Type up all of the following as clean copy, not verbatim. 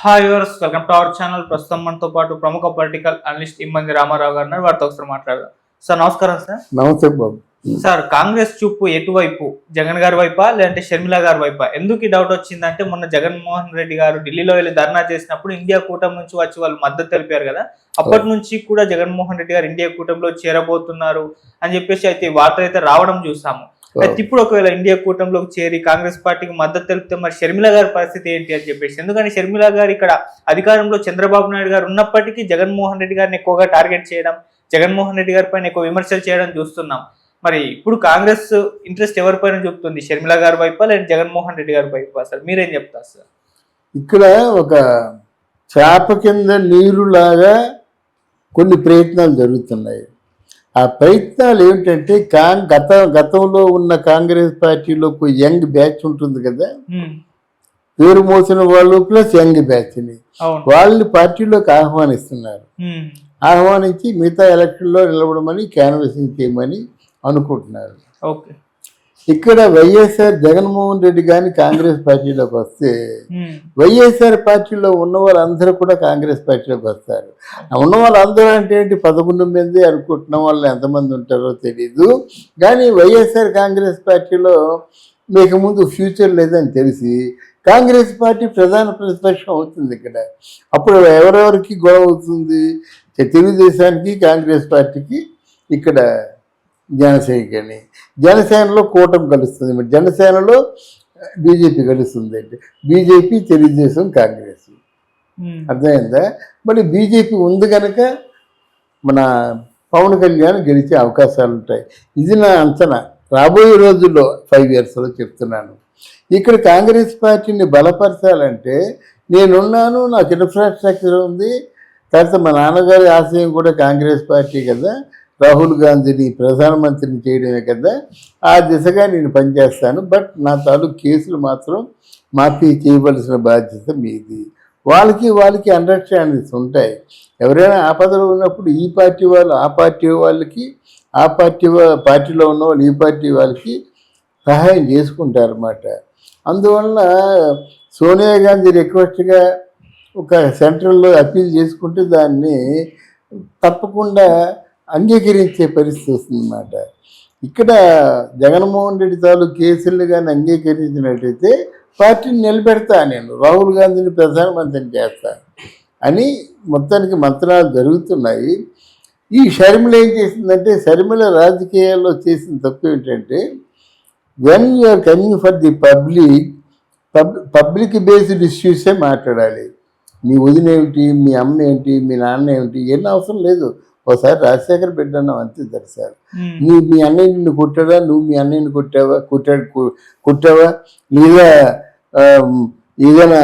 Hi viewers, welcome to our channel. ప్రస్తుతం మనతో పాటు ప్రముఖ పొలిటికల్ అనలిస్ట్ ఇమ్మంది రామారావు గారు ఉన్నారు. వారితో ఒకసారి మాట్లాడదాం. సార్ నమస్కారం. సార్ నమస్తే బాబు. సార్, కాంగ్రెస్ చూపు ఎటువైపు, జగన్ గారి వైపా లేదంటే షర్మిల గారి వైపా? ఎందుకు ఈ డౌట్ వచ్చిందంటే, మొన్న జగన్మోహన్ రెడ్డి గారు ఢిల్లీలో వెళ్ళి ధర్నా చేసినప్పుడు ఇండియా కూటమి నుంచి వచ్చి వాళ్ళు మద్దతు తెలిపారు కదా. అప్పటి నుంచి కూడా జగన్మోహన్ రెడ్డి గారు ఇండియా కూటమిలో చేరబోతున్నారు అని చెప్పేసి అయితే వార్తలు అయితే రావడం చూసాము. అయితే ఇప్పుడు ఒకవేళ ఇండియా కూటమిలోకి చేరి కాంగ్రెస్ పార్టీకి మద్దతు తెలిపితే మరి షర్మిల గారి పరిస్థితి ఏంటి అని చెప్పేసి, ఎందుకంటే షర్మిల గారు ఇక్కడ అధికారంలో చంద్రబాబు నాయుడు గారు ఉన్నప్పటికీ జగన్మోహన్ రెడ్డి గారిని ఎక్కువగా టార్గెట్ చేయడం, జగన్మోహన్ రెడ్డి గారి పైన ఎక్కువ విమర్శలు చేయడం చూస్తున్నాం. మరి ఇప్పుడు కాంగ్రెస్ ఇంట్రెస్ట్ ఎవరిపైన చూపుతుంది, షర్మిల గారి వైపా లేదా జగన్మోహన్ రెడ్డి గారి వైపా? సార్ మీరేం చెప్తారు సార్? ఇక్కడ ఒక చేప కింద నీరులాగా కొన్ని ప్రయత్నాలు జరుగుతున్నాయి. ఆ ప్రయత్నాలు ఏమిటంటే గతంలో ఉన్న కాంగ్రెస్ పార్టీలో యంగ్ బ్యాచ్ ఉంటుంది కదా, పేరు మోసిన వాళ్ళు ప్లస్ యంగ్ బ్యాచ్ని వాళ్ళని పార్టీలోకి ఆహ్వానిస్తున్నారు. ఆహ్వానించి మిగతా ఎలక్షన్లో నిలబడమని క్యాన్వసింగ్ చేయమని అనుకుంటున్నారు. ఇక్కడ వైఎస్ఆర్ జగన్మోహన్ రెడ్డి కానీ కాంగ్రెస్ పార్టీలోకి వస్తే వైఎస్ఆర్ పార్టీలో ఉన్న వాళ్ళందరూ కూడా కాంగ్రెస్ పార్టీలోకి వస్తారు. ఉన్న వాళ్ళందరూ అంటే ఏంటి, 11 మంది అనుకుంటున్న వాళ్ళు ఎంతమంది ఉంటారో తెలీదు. కానీ వైఎస్ఆర్ కాంగ్రెస్ పార్టీలో మీకు ముందు ఫ్యూచర్ లేదని తెలిసి కాంగ్రెస్ పార్టీ ప్రధాన ప్రతిపక్షం అవుతుంది. ఇక్కడ అప్పుడు ఎవరెవరికి గొడవ అవుతుంది, తెలుగుదేశానికి కాంగ్రెస్ పార్టీకి, ఇక్కడ జనసేనకి. జనసేనలో కూటమి కలుస్తుంది, మరి జనసేనలో బీజేపీ కలుస్తుంది. అంటే బీజేపీ, తెలుగుదేశం, కాంగ్రెస్. అర్థమైందా? మరి బీజేపీ ఉంది కనుక మన పవన్ కళ్యాణ్ గెలిచే అవకాశాలు ఉంటాయి. ఇది నా అంచనా. రాబోయే రోజుల్లో 5 ఇయర్స్లో చెప్తున్నాను. ఇక్కడ కాంగ్రెస్ పార్టీని బలపరచాలంటే నేనున్నాను, నాకు ఇన్ఫ్రాస్ట్రక్చర్ ఉంది. తర్వాత మా నాన్నగారి ఆశయం కూడా కాంగ్రెస్ పార్టీ కదా, రాహుల్ గాంధీని ప్రధానమంత్రిని చేయడమే కదా, ఆ దిశగా నేను పనిచేస్తాను. బట్ నా తాలూకు కేసులు మాత్రం మాఫీ చేయవలసిన బాధ్యత మీది. వాళ్ళకి అండర్స్టాండింగ్స్ ఉంటాయి. ఎవరైనా ఆపదలో ఉన్నప్పుడు ఈ పార్టీ వాళ్ళు ఆ పార్టీ వాళ్ళకి, ఆ పార్టీలో ఉన్న వాళ్ళు ఈ పార్టీ వాళ్ళకి సహాయం చేసుకుంటారు అన్నమాట. అందువల్ల సోనియా గాంధీ రిక్వెస్ట్గా ఒక సెంట్రల్లో అప్పీల్ చేసుకుంటే దాన్ని తప్పకుండా అంగీకరించే పరిస్థితి వస్తుందన్నమాట. ఇక్కడ జగన్మోహన్ రెడ్డి తాలూకు కేసులు కానీ అంగీకరించినట్టయితే పార్టీని నిలబెడతా, నేను రాహుల్ గాంధీని ప్రధానమంత్రిని చేస్తా అని మొత్తానికి మంత్రాలు జరుగుతున్నాయి. ఈ షర్మిల ఏం చేసిందంటే, షర్మిల రాజకీయాల్లో చేసిన తప్పు ఏంటంటే, when you are coming for the public based ఇష్యూసే మాట్లాడాలి. మీ వదిన ఏమిటి, మీ అమ్మ ఏంటి, మీ నాన్న ఏమిటి, ఏమీ అవసరం లేదు. ఒకసారి రాజశేఖర్ బిడ్డ అన్నావు అంతే సార్. మీ అన్నయ్య నిన్ను కొట్టాడా, నువ్వు మీ అన్నయ్యని కొట్టావా, లేదా ఏదైనా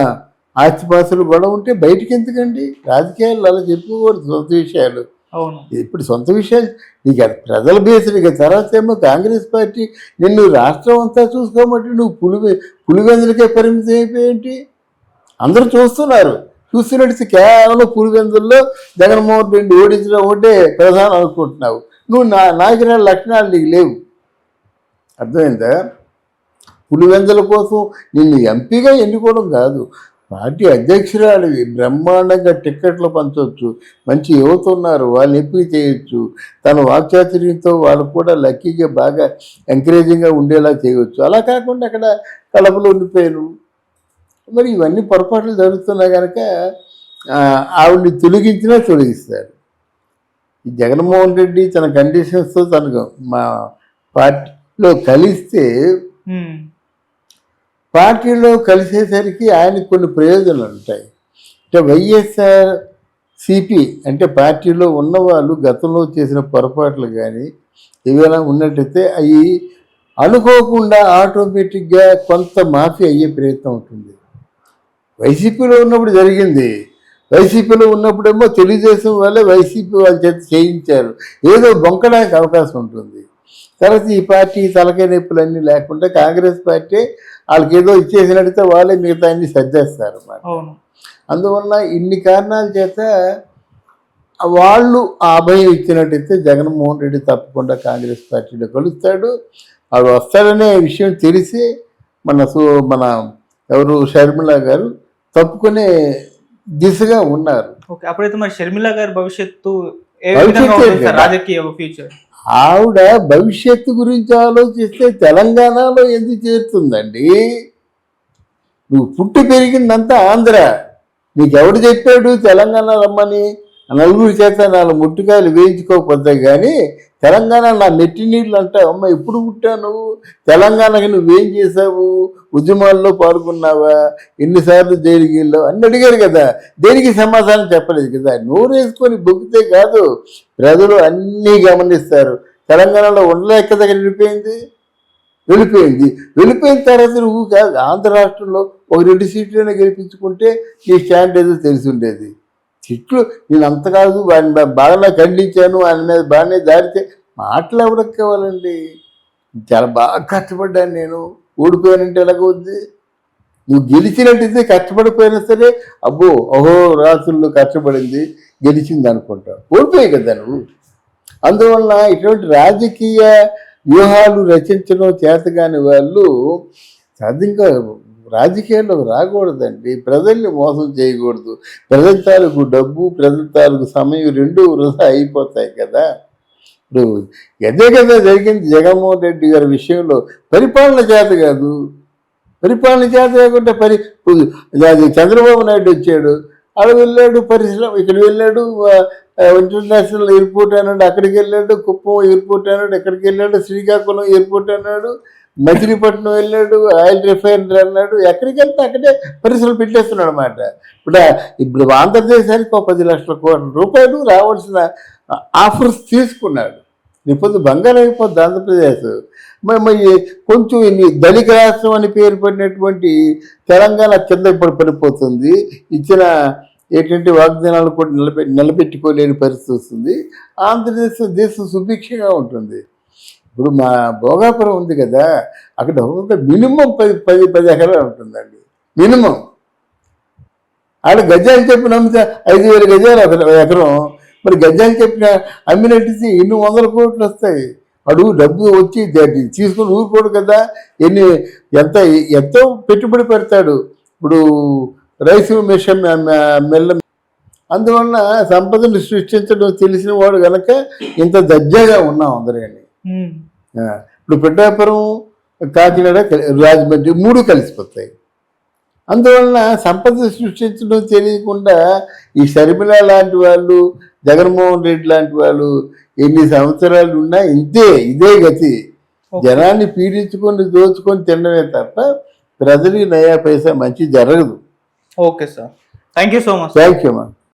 ఆస్తిపాస్తులు గొడవ ఉంటే బయటికి ఎందుకండి? రాజకీయాలు అలా చెప్పుకోకూడదు, సొంత విషయాలు. ఇప్పుడు సొంత విషయాలు నీకు ప్రజల బేస్డ్. ఇక తర్వాత ఏమో కాంగ్రెస్ పార్టీ నిన్ను రాష్ట్రం అంతా చూసుకోమంటే నువ్వు పులివెందులకే పరిమితం అయిపోయేంటి? అందరూ చూస్తున్నారు. చూస్తున్నట్టు కేవలం పులివెందుల్లో జగన్మోహన్ రెడ్డి ఓడించడం ఒకటే ప్రధానం అనుకుంటున్నావు. నువ్వు నాయకుల లక్షణాలు నీకు లేవు. అర్థమైందా? పులివెందుల కోసం నిన్ను ఎంపీగా ఎన్నుకోవడం కాదు, పార్టీ అధ్యక్షురాలివి, బ్రహ్మాండంగా టిక్కెట్లు పంచవచ్చు, మంచి యువత ఉన్నారు, వాళ్ళని ఎంపిక చేయొచ్చు. తన వాక్చాతుర్యంతో వాళ్ళు కూడా లక్కీగా బాగా ఎంకరేజింగ్గా ఉండేలా చేయవచ్చు. అలా కాకుండా అక్కడ కడపలో ఉండిపోయాను. మరి ఇవన్నీ పొరపాట్లు జరుగుతున్నా కనుక ఆవిడ్ని తొలగిస్తారు. ఈ జగన్మోహన్ రెడ్డి తన కండిషన్స్తో తనకు మా పార్టీలో పార్టీలో కలిసేసరికి ఆయనకు కొన్ని ప్రయోజనాలు ఉంటాయి. అంటే వైఎస్ఆర్ సిపి అంటే పార్టీలో ఉన్నవాళ్ళు గతంలో చేసిన పొరపాట్లు కానీ ఏవైనా ఉన్నట్టయితే అవి అనుకోకుండా ఆటోమేటిక్గా కొంత మాఫీ అయ్యే ప్రయత్నం ఉంటుంది. వైసీపీలో ఉన్నప్పుడు జరిగింది. వైసీపీలో ఉన్నప్పుడేమో తెలుగుదేశం వాళ్ళే వైసీపీ వాళ్ళ చేత చేయించారు, ఏదో బొంకడానికి అవకాశం ఉంటుంది. తర్వాత ఈ పార్టీ తలకాయ నొప్పులన్నీ లేకుండా కాంగ్రెస్ పార్టీ వాళ్ళకి ఏదో ఇచ్చేసినట్టయితే వాళ్ళే మిగతా అన్ని సర్దేస్తారు అన్నమాట. అందువల్ల ఇన్ని కారణాల చేత వాళ్ళు ఆ అభయం ఇచ్చినట్టయితే జగన్మోహన్ రెడ్డి తప్పకుండా కాంగ్రెస్ పార్టీలో కలుస్తాడు. వాడు వస్తాడనే విషయం తెలిసి మన ఎవరు షర్మిల గారు తప్పుకునే దిశగా ఉన్నారు. ఓకే, అప్పుడైతే మరి షర్మిల గారి భవిష్యత్తు ఏ భవిష్యత్తు విధంగా ఉంటుంది సార్, ఏంటి? రాజకీయ ఫ్యూచర్? ఆవిడ భవిష్యత్తు గురించి ఆలోచిస్తే తెలంగాణలో ఎందుకు చేరుతుందండి? నువ్వు పుట్టి పెరిగిందంతా ఆంధ్ర. నీకెవడు చెప్పాడు తెలంగాణ రమ్మని? నలుగురు చేత 4 ముట్టికాయలు వేయించుకోకపోతే కానీ తెలంగాణ నా నెట్టి నీళ్ళు అంటావు. అమ్మ ఎప్పుడు పుట్టావు నువ్వు? తెలంగాణకి నువ్వేం చేసావు? ఉద్యమాల్లో పాల్గొన్నావా? ఎన్నిసార్లు జైలుకి వెళ్ళావు అని అడిగారు కదా. దేనికి సమాధానం చెప్పలేదు కదా. నోరేసుకొని బొగ్గితే కాదు, ప్రజలు అన్నీ గమనిస్తారు. తెలంగాణలో ఉండలేక దగ్గర వెళ్ళిపోయిన తర్వాత నువ్వు కాదు, ఆంధ్ర రాష్ట్రంలో 1-2 సీట్లైనా గెలిపించుకుంటే నీ స్టాండ్ ఏదో తెలిసి ఉండేది. తిట్లు నేను అంత కాదు, వాడిని బాగా ఖండించాను, ఆయన మీద బాగానే దాడితే మాటలు ఎవరికి కావాలండి? చాలా బాగా కష్టపడ్డాను నేను, ఓడిపోయానంటే ఎలాగవుద్ది? నువ్వు గెలిచినట్టయితే కష్టపడిపోయినా సరే అబ్బో అహో రాత్రుల్లో కష్టపడింది గెలిచింది అనుకుంటావు. ఓడిపోయాయి కదా నువ్వు. అందువల్ల ఇటువంటి రాజకీయ వ్యూహాలు రచించడం చేతగాని వాళ్ళు సాధ్యంగా రాజకీయాల్లోకి రాకూడదండి. ప్రజల్ని మోసం చేయకూడదు. ప్రజల తాలూకు డబ్బు, ప్రజల తాలూకు సమయం 2 వృధా అయిపోతాయి కదా. ఇప్పుడు అదే కదా జరిగింది జగన్మోహన్ రెడ్డి గారి విషయంలో. పరిపాలన చేత కాదు, పరిపాలన చేత కాకుండా అది చంద్రబాబు నాయుడు వచ్చాడు, అక్కడ వెళ్ళాడు పరిశ్రమ, ఇక్కడ వెళ్ళాడు ఇంటర్నేషనల్ ఎయిర్పోర్ట్ అన్నాడు, అక్కడికి వెళ్ళాడు, కుప్పం ఎయిర్పోర్ట్ అన్నాడు, ఎక్కడికి వెళ్ళాడు, శ్రీకాకుళం ఎయిర్పోర్ట్ అన్నాడు, మచిలీపట్నం వెళ్ళాడు, ఆయిల్ రిఫైనరీ అన్నాడు. ఎక్కడికి వెళ్తే అక్కడే పరిశ్రమలు పెట్టేస్తున్నాడు అన్నమాట. ఇప్పుడు ఆంధ్రదేశానికి 10 లక్షల కోట్ల రూపాయలు రావాల్సిన ఆఫర్స్ తీసుకున్నాడు. ఇప్పుడు బంగారం అయిపోద్ది ఆంధ్రప్రదేశ్. మరి కొంచెం ధనిక రాష్ట్రం అని పేరు పడినటువంటి తెలంగాణ కింద ఇప్పుడు పడిపోతుంది. ఇచ్చిన ఏంటంటే వాగ్దానాలు కూడా నిలబెట్టుకోలేని పరిస్థితి వస్తుంది. దేశం సుభిక్షంగా ఉంటుంది. ఇప్పుడు మా భోగాపురం ఉంది కదా, అక్కడ ఒక్కొక్క మినిమం 10 ఎకరాలు ఉంటుందండి మినిమం. ఆడ గజాలు చెప్పిన అమ్మితే 5,000 గజాలు ఎకరం. మరి గజాలు చెప్పిన అమ్మినట్టు ఎన్ని 100 కోట్లు వస్తాయి. అడుగు డబ్బు వచ్చి తీసుకుని ఊరుకోడు కదా. ఎంతో పెట్టుబడి పెడతాడు. ఇప్పుడు రైస్ మిషన్ మెల్ల. అందువలన సంపదను సృష్టించడం తెలిసిన వాడు కనుక ఇంత దర్జాగా ఉన్నాం అందరూ. ఇప్పుడు పిఠాపురం, కాకినాడ, రాజమండ్రి 3 కలిసిపోతాయి. అందువలన సంపద సృష్టించడం తెలియకుండా ఈ షర్మిల లాంటి వాళ్ళు, జగన్మోహన్ రెడ్డి లాంటి వాళ్ళు ఎన్ని సంవత్సరాలు ఉన్నా ఇదే గతి. జనాన్ని పీడించుకొని దోచుకొని తినడమే తప్ప ప్రజలకి నయా పైసా మంచి జరగదు. Okay sir, thank you so much. Thank you అమ్మా.